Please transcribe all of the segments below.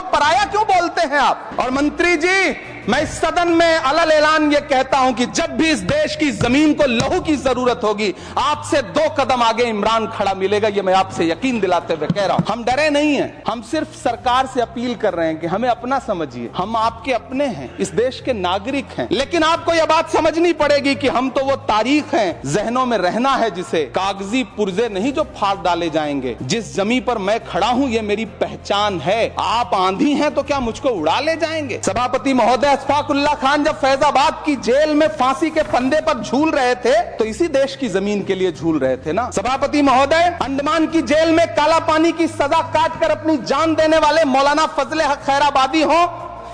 पराया क्यों बोलते हैं आप? और मंत्री जी, मैं इस सदन में अलग ऐलान ये कहता हूं कि जब भी इस देश की जमीन को लहू की जरूरत होगी, आपसे 2 कदम आगे इमरान खड़ा मिलेगा। ये मैं आपसे यकीन दिलाते हुए कह रहा हूं। हम डरे नहीं हैं, हम सिर्फ सरकार से अपील कर रहे हैं कि हमें अपना समझिए। हम आपके अपने हैं, इस देश के नागरिक हैं, लेकिन आपको यह बात समझनी पड़ेगी कि हम तो वो तारीख हैं, जहनों में रहना है जिसे, कागजी पुर्जे नहीं जो फाड़ डाले जाएंगे। जिस जमीन पर मैं खड़ा हूं ये मेरी पहचान है। आप आंधी हैं तो क्या मुझको उड़ा ले जाएंगे? सभापति महोदय, अशफाकुल्लाह खान जब फैजाबाद की जेल में फांसी के फंदे पर झूल रहे थे तो इसी देश की जमीन के लिए झूल रहे थे ना। सभापति महोदय, अंडमान की जेल में काला पानी की सजा काटकर अपनी जान देने वाले मौलाना फजले हक खैराबादी हो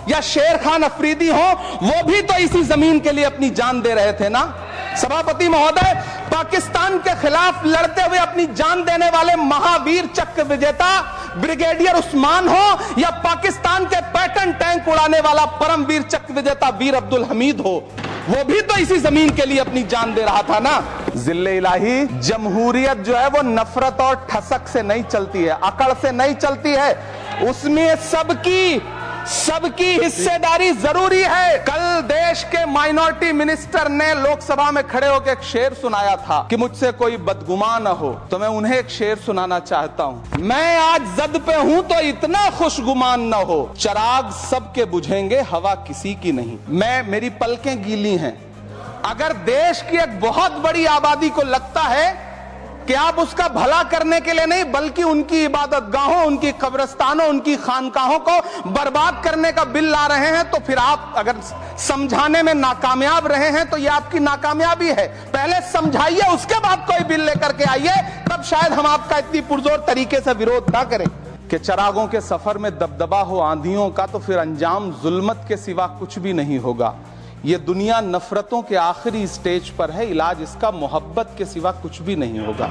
या शेर खान अफरीदी हो, वो भी तो इसी जमीन के लिए अपनी जान दे रहे थे ना। सभापति महोदय, पाकिस्तान के खिलाफ लड़ते हुए अपनी जान देने वाले महावीर चक्र विजेता ब्रिगेडियर उस्मान हो या पाकिस्तान के पैटर्न टैंक उड़ाने वाला परमवीर चक्र विजेता वीर अब्दुल हमीद हो, वो भी तो इसी जमीन के लिए अपनी जान दे रहा था ना। जिल्ले इलाही, जमहूरियत जो है वो नफरत और ठसक से नहीं चलती है, अकड़ से नहीं चलती है, उसमें सबकी हिस्सेदारी जरूरी है। कल देश के माइनॉरिटी मिनिस्टर ने लोकसभा में खड़े होकर एक शेर सुनाया था कि मुझसे कोई बदगुमान न हो, तो मैं उन्हें एक शेर सुनाना चाहता हूं। मैं आज जद पे हूं तो इतना खुशगुमान न हो, चिराग सबके बुझेंगे हवा किसी की नहीं। मेरी पलकें गीली हैं। अगर देश की एक बहुत बड़ी आबादी को लगता है कि आप उसका भला करने के लिए नहीं बल्कि उनकी इबादत गाहों, उनकी कब्रिस्तानों, उनकी खानकाहों को बर्बाद करने का बिल ला रहे हैं, तो फिर आप अगर समझाने में नाकामयाब रहे हैं तो यह आपकी नाकामयाबी है। पहले समझाइए, उसके बाद कोई बिल लेकर के आइए, तब शायद हम आपका इतनी पुरजोर तरीके से विरोध ना करें। कि चिरागों के सफर में दबदबा हो आंधियों का तो फिर अंजाम जुल्मत के सिवा कुछ भी नहीं होगा। ये दुनिया नफरतों के आखिरी स्टेज पर है, इलाज इसका मोहब्बत के सिवा कुछ भी नहीं होगा।